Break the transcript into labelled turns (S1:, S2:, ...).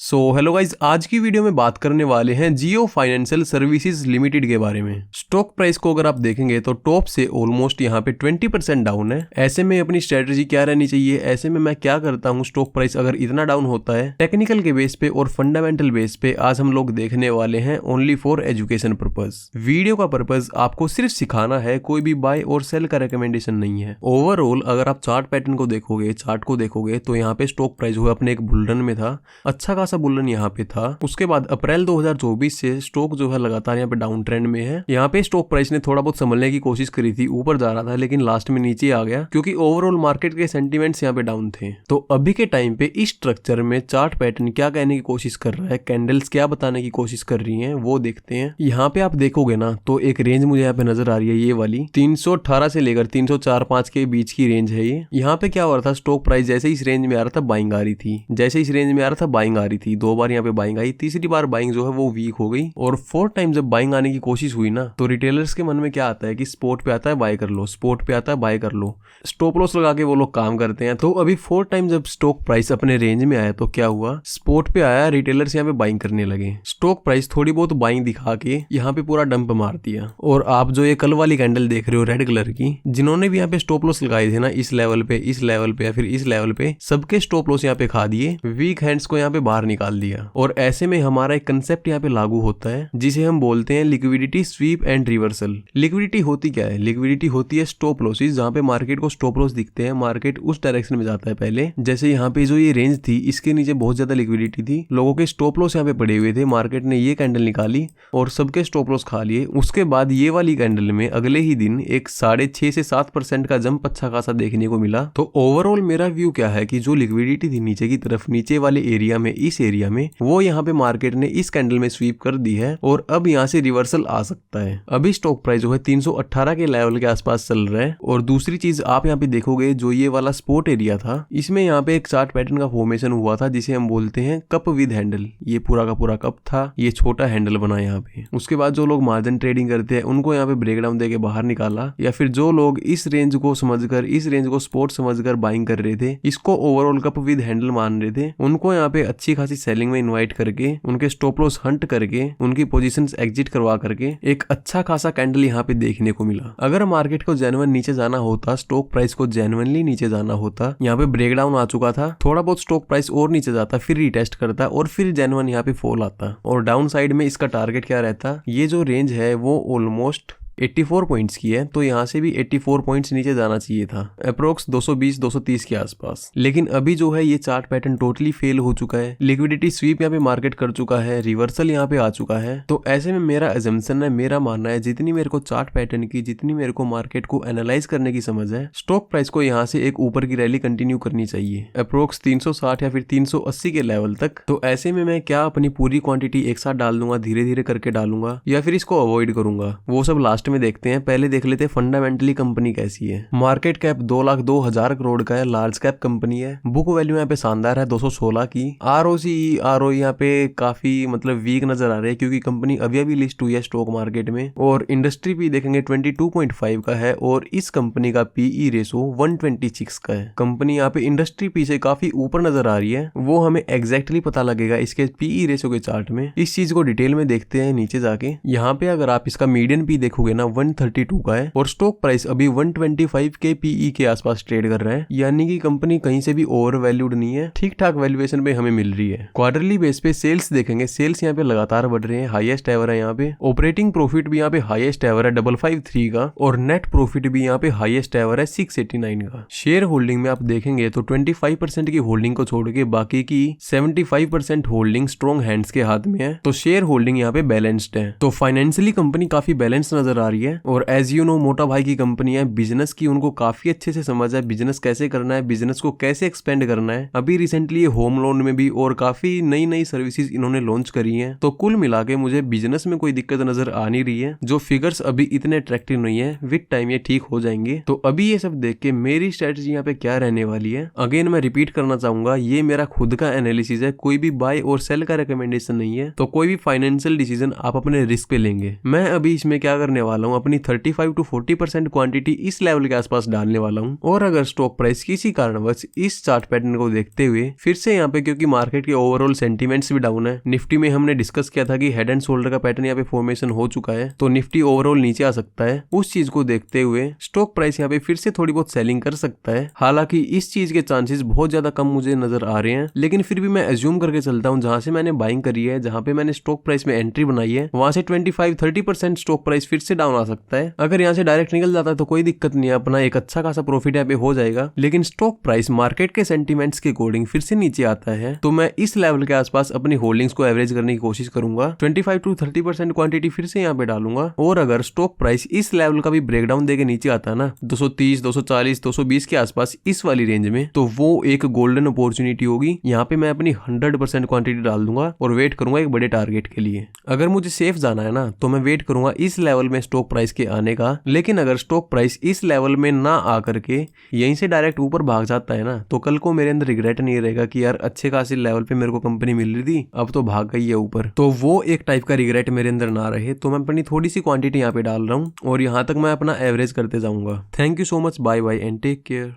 S1: So hello guys, आज की video में बात करने वाले हैं जियो फाइनेंशियल सर्विसेज लिमिटेड के बारे में। स्टॉक प्राइस को अगर आप देखेंगे तो टॉप से ऑलमोस्ट यहाँ पे 20% डाउन है। ऐसे में अपनी स्ट्रेटजी क्या रहनी चाहिए, ऐसे में मैं क्या करता हूँ स्टॉक प्राइस अगर इतना डाउन होता है, टेक्निकल के बेस पे और फंडामेंटल बेस पे आज हम लोग देखने वाले हैं only for education purpose. Video का पर्पज आपको सिर्फ सिखाना है, कोई भी बाय और सेल का रिकमेंडेशन नहीं है। ओवरऑल अगर आप चार्ट पैटर्न को देखोगे, चार्ट को देखोगे तो यहाँ पे स्टॉक प्राइस हुआ अपने एक बुलरन में था, अच्छा खासा बुलरन यहाँ पे था। उसके बाद अप्रैल 2024 से स्टॉक जो है लगातार यहाँ पे डाउन ट्रेंड में है। यहाँ पे स्टॉक प्राइस ने थोड़ा बहुत संभलने की कोशिश करी थी, ऊपर जा रहा था लेकिन लास्ट में नीचे आ गया क्योंकि ओवरऑल मार्केट के सेंटीमेंट्स यहाँ पे डाउन थे। तो अभी के टाइम पे इस स्ट्रक्चर में चार्ट पैटर्न क्या कहने की कोशिश कर रहा है, कैंडल्स क्या बताने की कोशिश कर रही है वो देखते हैं। यहाँ पे आप देखोगे ना तो एक रेंज मुझे यहाँ पे नजर आ रही है, ये वाली 318 से लेकर 304-5 के बीच की रेंज है ये। यहाँ पे क्या हो रहा था, स्टॉक प्राइस जैसे इस रेंज में आ रहा था बाइंग आ रही थी, जैसे इस रेंज में आ रहा था बाइंग आ रही थी। दो बार यहाँ पे बाइंग आई, तीसरी बार बाइंग जो है वो वीक हो गई और 4 टाइम जब बाइंग आने की कोशिश हुई ना तो रिटेलर्स के मन में क्या आता है कि स्पॉट पे आता है बाय कर लो, स्पॉट पे आता है बाय कर लो, स्टॉप लॉस लगा के वो लोग काम करते हैं। तो अभी 4 टाइम जब स्टॉक प्राइस अपने रेंज में आया तो क्या हुआ, स्पॉट पे आया, रिटेलर्स यहाँ पे बाइंग करने लगे। स्टॉक प्राइस थोड़ी बहुत बाइंग दिखा के यहाँ पे पूरा डंप मार दिया। और आप जो ये कल वाली कैंडल देख रहे हो रेड कलर की, जिन्होंने भी यहाँ पे स्टॉप लॉस लगाए थे ना इस लेवल पे, इस लेवल पे या फिर इस लेवल पे, सबके स्टॉप लॉस यहाँ पे खा दिए, वीक हैंड्स को यहाँ पे बाहर निकाल दिया। और ऐसे में हमारा एक कंसेप्ट यहाँ पे लागू होता है जिसे हम बोलते हैं liquidity SVEEP and reversal. Liquidity होती क्या है, लिक्विडिटी होती है स्टॉप लॉसेस, जहाँ पे मार्केट को स्टॉप लॉस दिखते हैं, मार्केट उस डायरेक्शन में जाता है पहले। जैसे यहाँ पे जो ये रेंज थी इसके नीचे बहुत ज्यादा लिक्विडिटी थी, लोगों के स्टॉप लॉस यहाँ पे पड़े हुए थे, मार्केट ने ये कैंडल निकाली और सबके स्टॉप लॉस खा लिए। उसके बाद ये वाली कैंडल में अगले ही दिन एक 6.5 से 7% का जंप अच्छा खासा देखने को मिला। तो ओवरऑल मेरा व्यू क्या है कि जो लिक्विडिटी थी नीचे की तरफ, नीचे वाले एरिया में, इस एरिया में, वो यहाँ पे मार्केट ने इस कैंडल में स्वीप कर दी है और अब यहाँ से रिवर्सल आ सकता है। अभी स्टॉक प्राइस जो है 318 के लेवल के आसपास चल रहा है। और दूसरी चीज आप यहाँ पे देखोगे, जो ये वाला स्पॉट एरिया था इसमें यहाँ पे एक चार्ट पैटर्न का फॉर्मेशन हुआ था जिसे हम बोलते हैं कप विद हैंडल। ये पूरा का पूरा कप था, ये छोटा हैंडल बना यहाँ पे। उसके बाद जो लोग मार्जिन ट्रेडिंग करते हैं उनको यहाँ पे ब्रेकडाउन देके बाहर निकाला, या फिर जो लोग इस रेंज को समझकर, इस रेंज को स्पॉट समझकर बाइंग कर रहे थे, इसको ओवरऑल कप विद हैंडल मान रहे थे, उनको यहाँ पे अच्छी खासी सेलिंग में इन्वाइट करके, उनके स्टॉप लॉस हंट करके, उनकी पोजीशंस एग्जिट करवा करके एक अच्छा खासा कैंडल यहाँ पे देखने को मिला। अगर मार्केट को जेन्युइन नीचे जाना होता, स्टॉक प्राइस को जेन्युइनली नीचे जाना होता, यहाँ पे ब्रेकडाउन आ चुका था, थोड़ा बहुत स्टॉक प्राइस और नीचे जाता, फिर रिटेस्ट करता और फिर जेन्युइन यहाँ पे फॉल आता। और डाउन साइड में इसका टारगेट क्या रहता, ये जो रेंज है वो ऑलमोस्ट 84 पॉइंट्स की है, तो यहाँ से भी 84 पॉइंट्स नीचे जाना चाहिए था, अप्रोक्स 220-230 के आसपास। लेकिन अभी जो है ये चार्ट पैटर्न टोटली फेल हो चुका है, लिक्विडिटी स्वीप यहाँ पे मार्केट कर चुका है, रिवर्सल यहाँ पे आ चुका है। तो ऐसे में मेरा अजम्पशन है, मेरा मानना है, जितनी मेरे को चार्ट पैटर्न की, जितनी मेरे को मार्केट को एनालाइज करने की समझ है, स्टॉक प्राइस को यहाँ से एक ऊपर की रैली कंटिन्यू करनी चाहिए अप्रोक्स 360 या फिर 380 के लेवल तक। तो ऐसे में मैं क्या अपनी पूरी क्वांटिटी एक साथ डाल दूंगा, धीरे धीरे करके डालूंगा, या फिर इसको अवॉइड करूंगा, वो सब लास्ट में देखते हैं। पहले देख लेते हैं फंडामेंटली कंपनी कैसी है। मार्केट कैप 2,02,000 करोड़ का है, लार्ज कैप कंपनी है, बुक वैल्यू यहाँ पे शानदार है 216 की। ROCE यहाँ पे काफी मतलब वीक नजर आ रहे हैं क्योंकि कंपनी अभी लिस्ट हुई है स्टॉक मार्केट में। और इंडस्ट्री भी देखेंगे 22.5 का है और इस कंपनी का PE रेशो 126 का है। कंपनी यहाँ पे इंडस्ट्री पी से काफी ऊपर नजर आ रही है, वो हमें एग्जैक्टली पता लगेगा इसके PE रेशो के चार्ट में। इस चीज को डिटेल में देखते हैं नीचे जाके। यहाँ पे अगर आप इसका मीडियन पी देखोगे ना 132 का है और स्टॉक प्राइस अभी 125 के PE के आसपास ट्रेड कर रहा है, यानी कि कंपनी कहीं से भी ओवर वैल्यूड नहीं है, ठीक ठाक वैल्यूएशन पे हमें मिल रही है। क्वार्टरली बेस पे सेल्स देखेंगे, सेल्स यहाँ पे लगातार बढ़ रहे हैं, हाईएस्ट एवर है यहाँ पे। ऑपरेटिंग प्रॉफिट भी यहाँ पे हाईएस्ट एवर है 553 का और नेट प्रॉफिट भी यहाँ पे हाईएस्ट एवर है 689 का। शेयर होल्डिंग में आप देखेंगे तो 25% की होल्डिंग को छोड़ के बाकी की 75% होल्डिंग स्ट्रॉन्ग हैंड्स के हाथ में है, तो शेयर होल्डिंग यहाँ पे बैलेंस्ड है। तो फाइनेंशियली कंपनी काफी बैलेंस नजर आ रही है। और एज यू नो मोटा भाई की कंपनी है, बिजनेस की उनको काफी अच्छे से समझ है, बिजनेस कैसे करना है, बिजनेस को कैसे एक्सपेंड करना है। अभी रिसेंटली ये होम लोन में भी और काफी नई नई सर्विसेज इन्होंने लॉन्च करी हैं। तो कुल मिला के मुझे बिजनेस में कोई दिक्कत नजर आ नहीं रही है। जो फिगर्स अभी इतने अट्रैक्टिव नहीं है, विद टाइम ये ठीक हो जाएंगे। तो अभी ये सब देख के मेरी स्ट्रेटजी यहाँ पे क्या रहने वाली है, अगेन मैं रिपीट करना चाहूंगा, ये मेरा खुद का एनालिसिस है, कोई भी बाय और सेल का रिकमेंडेशन नहीं है। तो कोई भी फाइनेंशियल डिसीजन आप अपने रिस्क पे लेंगे। मैं अभी इसमें क्या करने वाला वाला हूँ अपनी 35 to 40% क्वांटिटी इस लेवल के आसपास डालने वाला हूँ। और अगर स्टॉक प्राइस किसी कारणवश इस चार्ट पैटर्न को देखते हुए फिर से यहाँ पे, क्योंकि मार्केट के ओवरऑल सेंटीमेंट्स भी डाउन है, निफ्टी में हमने डिस्कस किया था कि हेड एंड शोल्डर का पैटर्न यहाँ पे फॉर्मेशन हो चुका है, तो निफ्टी ओवरऑल नीचे आ सकता है। उस चीज को देखते हुए स्टॉक प्राइस यहाँ पे फिर से थोड़ी बहुत सेलिंग कर सकता है। हालांकि इस चीज के चांसेस बहुत ज्यादा कम मुझे नजर आ रहे हैं, लेकिन फिर भी मैं एज्यूम करके चलता हूँ जहां से मैंने बाइंग करी है, जहां पे मैंने स्टॉक प्राइस में एंट्री बनाई है, वहां से 25-30% स्टॉक प्राइस फिर से डाउन आ सकता है। अगर यहाँ से डायरेक्ट निकल जाता है तो कोई दिक्कत नहीं है, अपना एक अच्छा खासा प्रॉफिट यहाँ पे हो जाएगा। लेकिन स्टॉक प्राइस मार्केट के सेंटीमेंट्स के अकॉर्डिंग फिर से नीचे आता है, तो मैं इस लेवल के आसपास अपनी होल्डिंग्स को एवरेज करने की कोशिश करूंगा। 25 to 30% क्वांटिटी फिर से यहाँ पे डालूंगा। और अगर स्टॉक प्राइस इस लेवल का भी ब्रेकडाउन देके नीचे आता है ना, 230, 240, 220 के आसपास इस वाली रेंज में, तो वो एक गोल्डन अपॉर्चुनिटी होगी। यहाँ पे मैं अपनी 100% क्वांटिटी डाल दूंगा और वेट करूंगा एक बड़े टारगेट के लिए। अगर मुझे सेफ जाना है ना, तो मैं वेट करूंगा इस लेवल में स्टॉक प्राइस के आने का। लेकिन अगर स्टॉक प्राइस इस लेवल में ना आकर के यहीं से डायरेक्ट ऊपर भाग जाता है ना, तो कल को मेरे अंदर रिग्रेट नहीं रहेगा कि यार अच्छे खासे लेवल पे मेरे को कंपनी मिल रही थी, अब तो भाग गई है ऊपर। तो वो एक टाइप का रिग्रेट मेरे अंदर ना रहे, तो मैं अपनी थोड़ी सी क्वांटिटी यहाँ पे डाल रहा हूँ और यहाँ तक मैं अपना एवरेज करते जाऊंगा। Thank you so much, bye bye and take care.